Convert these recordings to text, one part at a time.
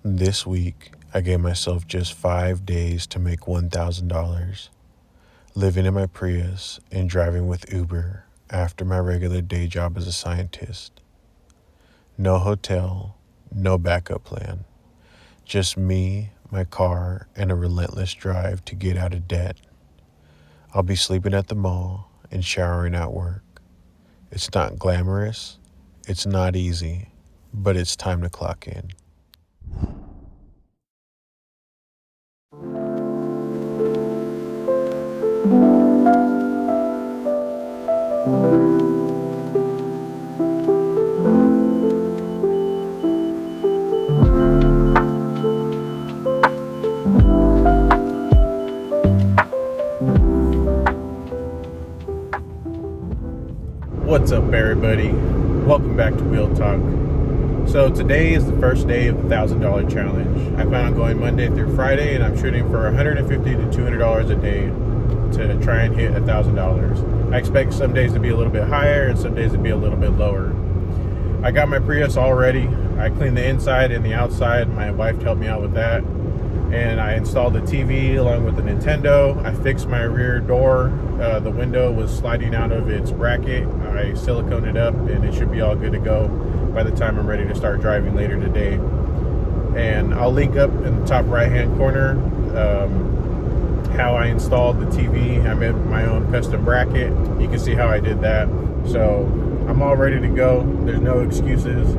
This week, I gave myself just 5 days to make $1,000, living in my Prius and driving with Uber after my regular day job as a scientist. No hotel, no backup plan. Just me, my car, and a relentless drive to get out of debt. I'll be sleeping at the mall and showering at work. It's not glamorous, it's not easy, but it's time to clock in. What's up, everybody? Welcome back to Wheel Talk. So today is the first day of the $1,000 challenge. I plan on going Monday through Friday, and I'm shooting for $150 to $200 a day to try and hit $1,000. I expect some days to be a little bit higher and some days to be a little bit lower. I got my Prius all ready. I cleaned the inside and the outside. My wife helped me out with that. And I installed the TV along with the Nintendo. I fixed my rear door. The window was sliding out of its bracket. I siliconed it up and it should be all good to go by the time I'm ready to start driving later today. And I'll link up in the top right hand corner how I installed the TV. I made my own custom bracket. You can see how I did that. So I'm all ready to go. There's no excuses.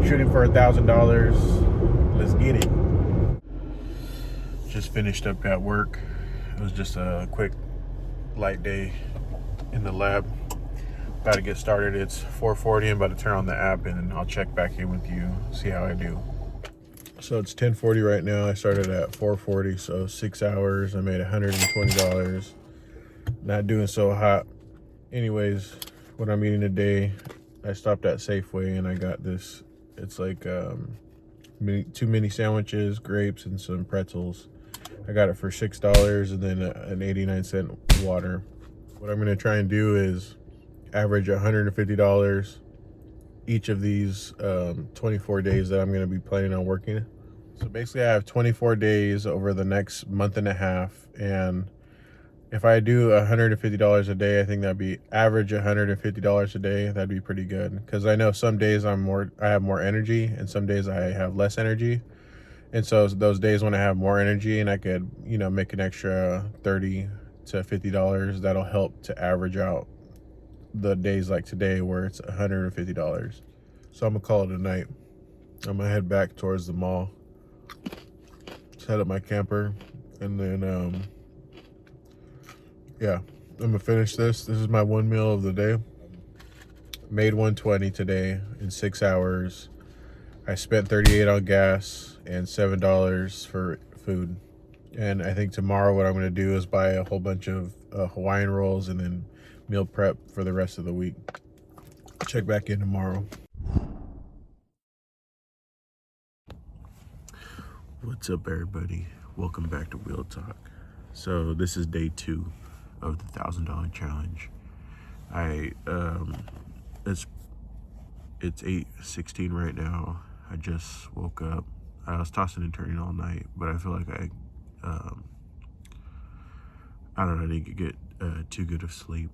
Shooting for $1,000. Let's get it. Just finished up at work. It was just a quick light day in the lab. About to get started. It's 4:40. I'm about to turn on the app and I'll check back in with you, see how I do. So it's 10:40 right now. I started at 4:40, so 6 hours. I made $120. Not doing so hot. Anyways, what I'm eating today, I stopped at Safeway and I got this. It's like two mini sandwiches, grapes, and some pretzels. I got it for $6 and then an 89-cent water. What I'm gonna try and do is average $150 each of these 24 days that I'm gonna be planning on working. So basically I have 24 days over the next month and a half, and if I do $150 a day, I think that'd be average $150 a day. That'd be pretty good, because I know some days I have more energy and some days I have less energy. And so those days when I have more energy and I could, make an extra $30 to $50, that'll help to average out the days like today where it's $150. So I'm gonna call it a night. I'm gonna head back towards the mall, set up my camper, and then yeah, I'm gonna finish this. This is my one meal of the day. Made 120 today in 6 hours. I spent $38 on gas and $7 for food. And I think tomorrow what I'm going to do is buy a whole bunch of Hawaiian rolls and then meal prep for the rest of the week. Check back in tomorrow. What's up, everybody? Welcome back to Wheel Talk. So this is day 2 of the $1,000 challenge. It's 8:16 right now. I just woke up. I was tossing and turning all night, but I feel like I don't know, I didn't get too good of sleep.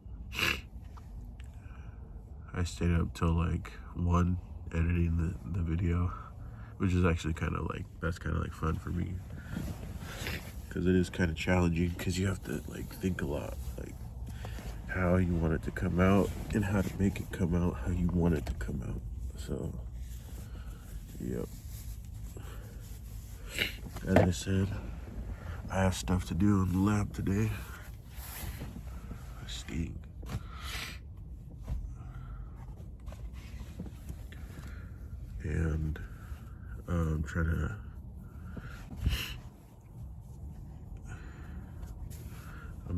I stayed up till like 1 editing the video, which is actually kind of like fun for me, because it is kind of challenging, because you have to like think a lot, like how you want it to come out and how to make it come out how you want it to come out. So yep, as I said, I have stuff to do in the lab today. Stink. And I'm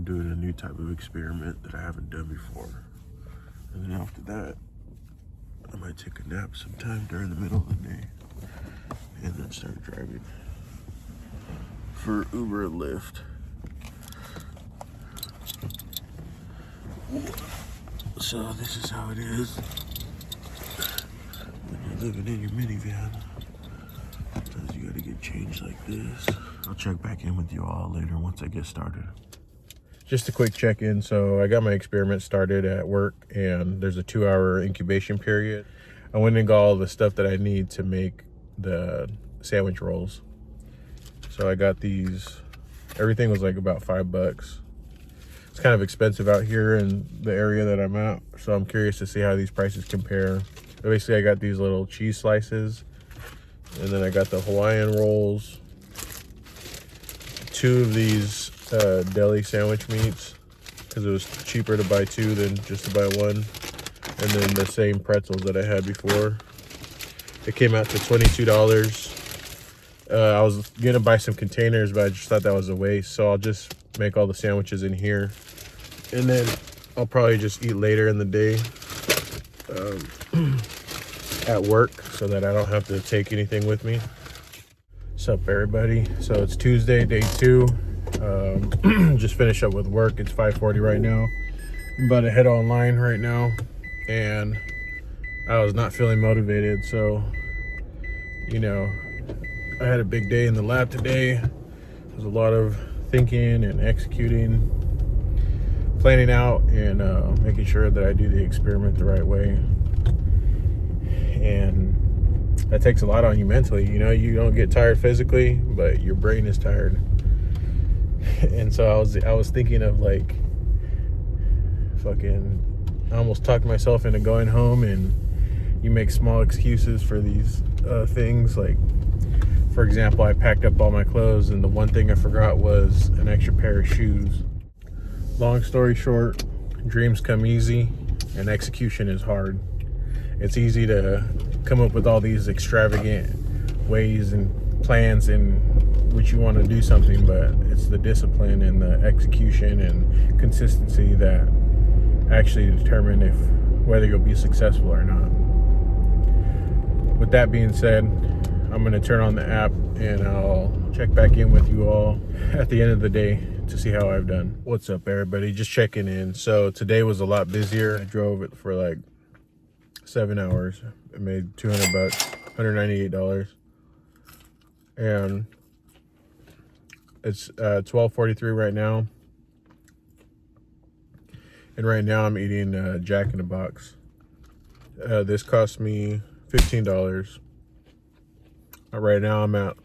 doing a new type of experiment that I haven't done before. And then after that, I might take a nap sometime during the middle of the day and then start driving for Uber and Lyft. So this is how it is when you're living in your minivan. Sometimes you gotta get change like this. I'll check back in with you all later once I get started. Just a quick check-in. So I got my experiment started at work, and there's a 2-hour incubation period. I went and got all the stuff that I need to make the sandwich rolls. So I got these. Everything was like about $5. It's kind of expensive out here in the area that I'm at, so I'm curious to see how these prices compare. Basically, I got these little cheese slices, and then I got the Hawaiian rolls, 2 of these deli sandwich meats, because it was cheaper to buy 2 than just to buy 1, and then the same pretzels that I had before. It came out to $22. I was gonna buy some containers, but I just thought that was a waste, so I'll just make all the sandwiches in here, and then I'll probably just eat later in the day at work, so that I don't have to take anything with me. What's up, everybody? So it's Tuesday, day 2. Just finished up with work. It's 5:40 right now. I'm about to head online right now, and I was not feeling motivated, so you know, I had a big day in the lab today. There's a lot of thinking and executing, planning out, and making sure that I do the experiment the right way. And that takes a lot on you mentally. You know, you don't get tired physically, but your brain is tired. And so I was thinking of like I almost talked myself into going home, and you make small excuses for these things. Like, for example, I packed up all my clothes, and the one thing I forgot was an extra pair of shoes. Long story short, dreams come easy and execution is hard. It's easy to come up with all these extravagant ways and plans in which you want to do something, but it's the discipline and the execution and consistency that actually determine whether you'll be successful or not. With that being said, I'm going to turn on the app, and I'll check back in with you all at the end of the day to see how I've done. What's up, everybody? Just checking in. So today was a lot busier. I drove it for like 7 hours. I made $200, $198. And it's 12:43 right now. And right now I'm eating Jack in the Box. This cost me $15. Right now I'm at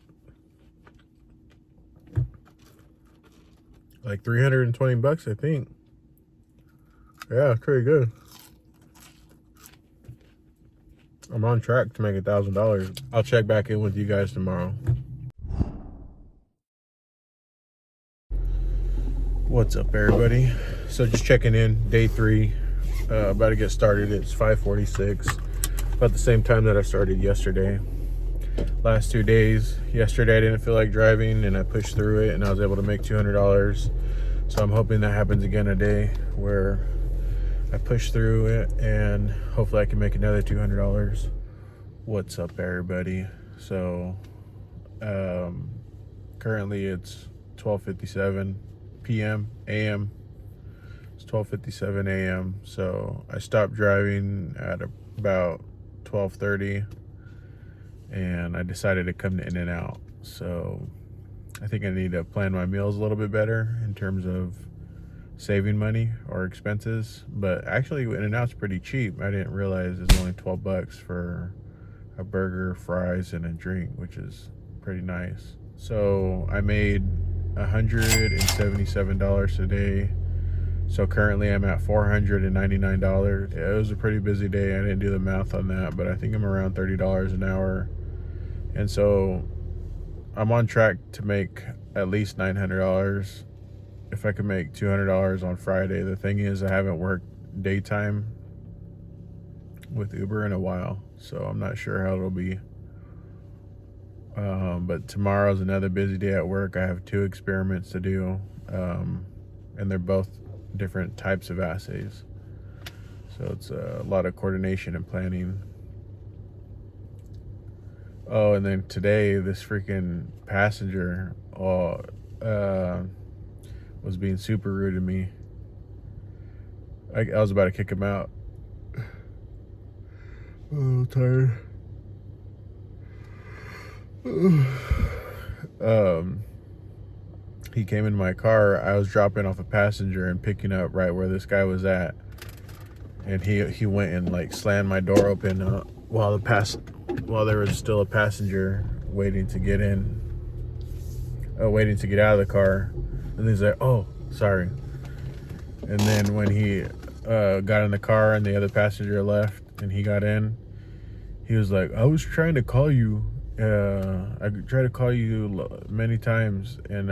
like $320, I think. Yeah, it's pretty good. I'm on track to make $1,000. I'll check back in with you guys tomorrow. What's up, everybody? So just checking in, day 3, about to get started. It's 5:46, about the same time that I started yesterday. Last 2 days, yesterday I didn't feel like driving, and I pushed through it, and I was able to make $200. So I'm hoping that happens again today, where I push through it, and hopefully I can make another $200. What's up, everybody? So currently it's 12:57 p.m. a.m. It's 12:57 a.m. So I stopped driving at about 12:30, and I decided to come to In-N-Out. So I think I need to plan my meals a little bit better in terms of saving money or expenses. But actually, In-N-Out's pretty cheap. I didn't realize it's only $12 for a burger, fries, and a drink, which is pretty nice. So I made $177 today. So currently I'm at $499. Yeah, it was a pretty busy day. I didn't do the math on that, but I think I'm around $30 an hour. And so I'm on track to make at least $900. If I could make $200 on Friday. The thing is, I haven't worked daytime with Uber in a while, so I'm not sure how it'll be. But tomorrow's another busy day at work. I have 2 experiments to do, and they're both different types of assays. So it's a lot of coordination and planning. Oh, and then today, this freaking passenger was being super rude to me. I was about to kick him out. I'm a little tired. he came in my car. I was dropping off a passenger and picking up right where this guy was at, and he went and like slammed my door open while there was still a passenger waiting to get in, waiting to get out of the car. And he's like, "Oh, sorry." And then when he got in the car and the other passenger left and he got in, he was like, "I was trying to call you. I tried to call you many times, and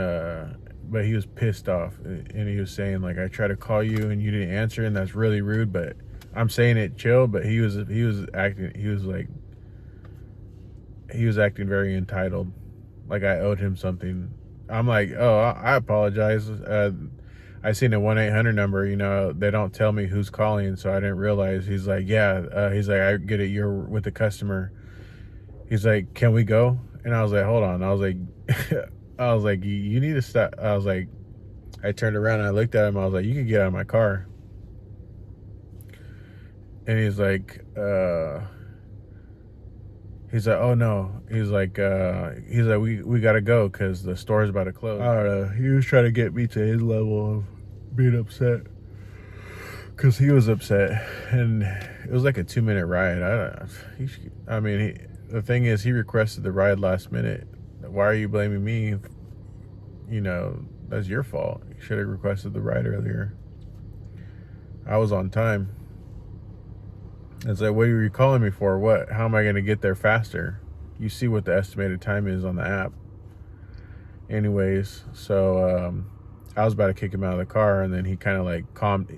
but he was pissed off, and he was saying like, I tried to call you and you didn't answer, and that's really rude. But I'm saying it chill, but he was acting very entitled, like I owed him something. I'm like, oh, I apologize. I seen a 1-800 number. You know, they don't tell me who's calling, so I didn't realize. He's like, yeah. He's like, I get it. You're with the customer. He's like, can we go? And I was like, hold on. I was like, you need to stop. I was like, I turned around and I looked at him. I was like, you can get out of my car. And he's like, oh no. He's like, we gotta go because the store's about to close. I don't know. He was trying to get me to his level of being upset because he was upset, and it was like a 2-minute ride. The thing is, he requested the ride last minute. Why are you blaming me? You know, that's your fault. You should have requested the ride earlier. I was on time. It's like, what are you calling me for? What? How am I going to get there faster? You see what the estimated time is on the app. Anyways, so I was about to kick him out of the car, and then he kind of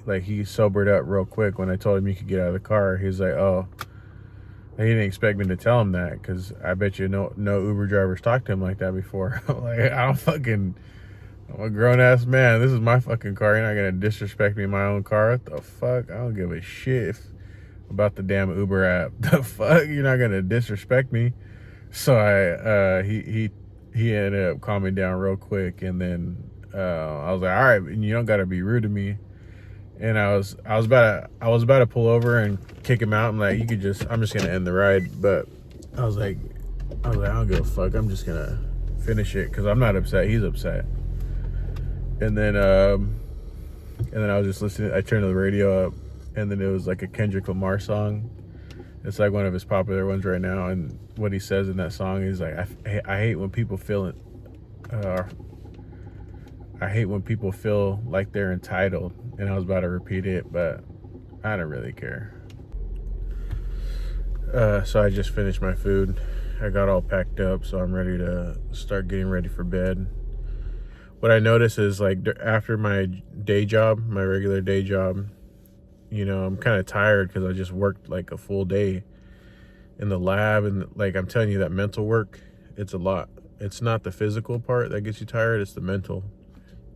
like he sobered up real quick when I told him he could get out of the car. He's like, oh. He didn't expect me to tell him that, because I bet you no Uber drivers talked to him like that before. Like, I'm a grown-ass man. This is my fucking car. You're not going to disrespect me in my own car. What the fuck? I don't give a shit about the damn Uber app. The fuck? You're not going to disrespect me. So he ended up calming down real quick, and then I was like, all right, you don't got to be rude to me. And I was about to pull over and kick him out. I'm like, I'm just gonna end the ride. But I was like, I don't give a fuck. I'm just gonna finish it because I'm not upset. He's upset. And then I was just listening. I turned the radio up, and then it was like a Kendrick Lamar song. It's like one of his popular ones right now. And what he says in that song is like, I hate when people feel it. I hate when people feel like they're entitled. And I was about to repeat it, but I don't really care. So I just finished my food. I got all packed up, so I'm ready to start getting ready for bed. What I noticed is, like, after my day job, my regular day job, you know, I'm kind of tired because I just worked like a full day in the lab. And like, I'm telling you, that mental work, it's a lot. It's not the physical part that gets you tired, it's the mental.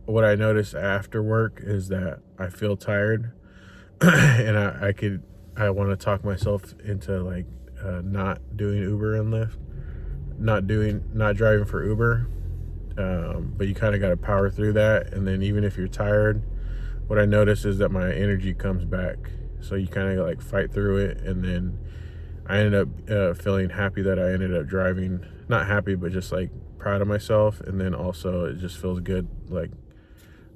What I noticed after work is that I feel tired, and I want to talk myself into like not doing Uber and Lyft, not driving for Uber. But you kind of got to power through that. And then even if you're tired, what I noticed is that my energy comes back. So you kind of like fight through it. And then I ended up feeling happy that I ended up driving, not happy, but just like proud of myself. And then also it just feels good, like,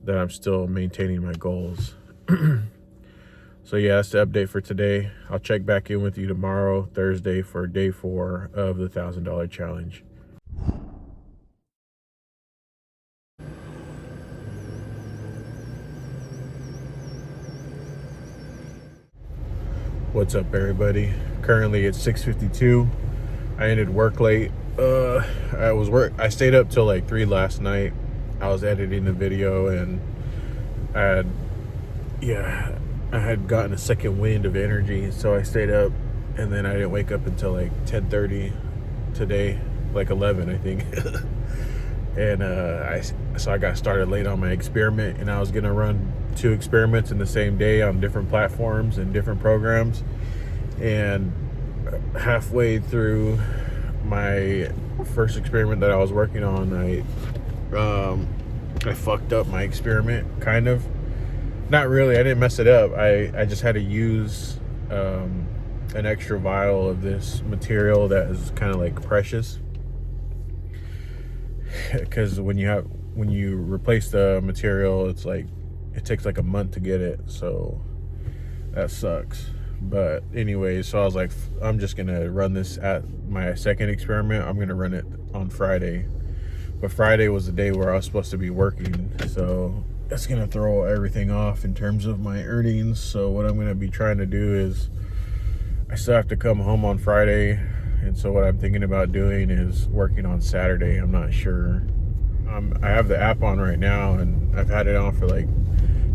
that I'm still maintaining my goals. So yeah, that's the update for today. I'll check back in with you tomorrow, Thursday, for day 4 of the $1,000 challenge. What's up, everybody? Currently it's 6:52. I ended work late. I stayed up till like 3 last night. I was editing the video, and I had gotten a second wind of energy, so I stayed up, and then I didn't wake up until like 10:30 today, like 11, I think. And I got started late on my experiment, and I was gonna run 2 experiments in the same day on different platforms and different programs. And halfway through my first experiment that I was working on, I fucked up my experiment, kind of. Not really, I didn't mess it up. I just had to use an extra vial of this material that is kind of like precious. because when you replace the material, it's like it takes like a month to get it, so that sucks. But anyway, so I was like, I'm just gonna run this at my second experiment. I'm gonna run it on Friday, but Friday was the day where I was supposed to be working, so that's gonna throw everything off in terms of my earnings. So what I'm gonna be trying to do is, I still have to come home on Friday, and so what I'm thinking about doing is working on Saturday. I'm not sure. I have the app on right now, and I've had it on for like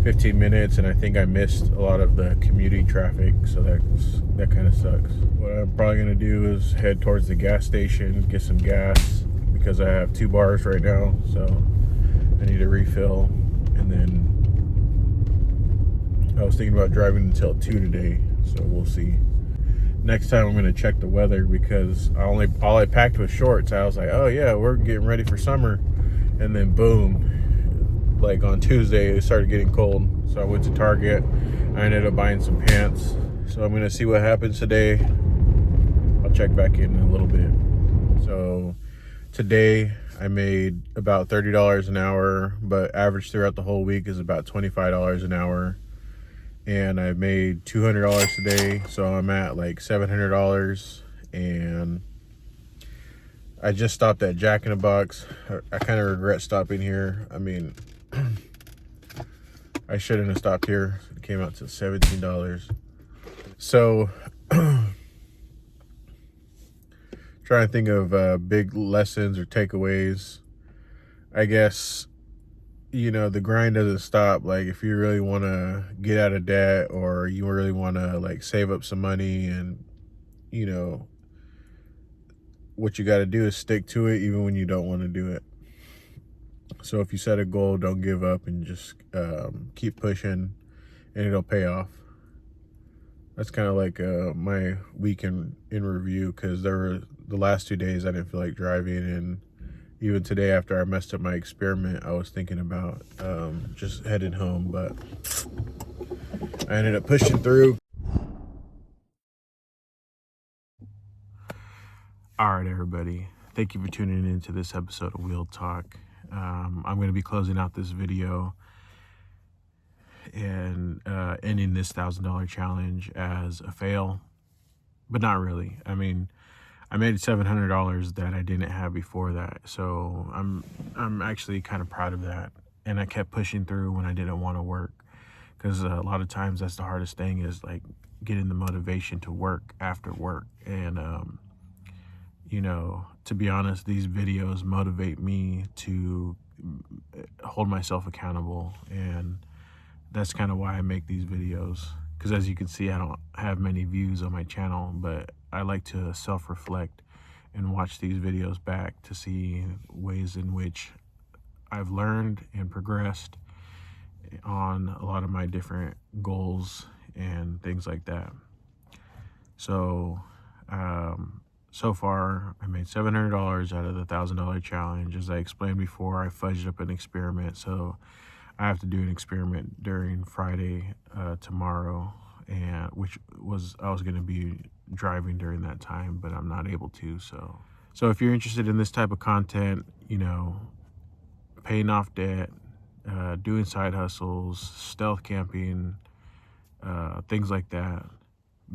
15 minutes, and I think I missed a lot of the commuting traffic, so that kind of sucks. What I'm probably gonna do is head towards the gas station, get some gas, because I have 2 bars right now, so I need a refill. And then I was thinking about driving until 2 today, so we'll see. Next time I'm gonna check the weather, because all I packed was shorts. I was like, oh yeah, we're getting ready for summer, and then boom, like on Tuesday it started getting cold. So I went to Target. I ended up buying some pants. So I'm gonna see what happens today. I'll check back in a little bit. So today I made about $30 an hour, but average throughout the whole week is about $25 an hour. And I made $200 today, so I'm at like $700. And I just stopped at Jack in the Box. I kind of regret stopping here. I mean, I shouldn't have stopped here. It came out to $17. So trying to think of big lessons or takeaways. I guess, the grind doesn't stop. Like, if you really want to get out of debt, or you really want to like save up some money, and what you got to do is stick to it even when you don't want to do it. So if you set a goal, don't give up, and just keep pushing, and it'll pay off. That's kind of like my week in review, because there were the last 2 days I didn't feel like driving, and even today after I messed up my experiment, I was thinking about just heading home, but I ended up pushing through. All right, everybody. Thank you for tuning into this episode of Wheel Talk. I'm going to be closing out this video and ending this $1,000 challenge as a fail, but not really. I mean, I made $700 that I didn't have before that, so I'm actually kind of proud of that. And I kept pushing through when I didn't want to work, because a lot of times that's the hardest thing, is like getting the motivation to work after work. And to be honest, these videos motivate me to hold myself accountable, and that's kind of why I make these videos. Because as you can see, I don't have many views on my channel, but I like to self-reflect and watch these videos back to see ways in which I've learned and progressed on a lot of my different goals and things like that. So so far I made $700 out of the $1,000 challenge. As I explained before, I fudged up an experiment, so I have to do an experiment during Friday, tomorrow, and I was going to be driving during that time, but I'm not able to. So if you're interested in this type of content, paying off debt, doing side hustles, stealth camping, things like that,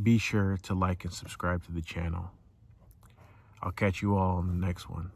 be sure to like and subscribe to the channel. I'll catch you all on the next one.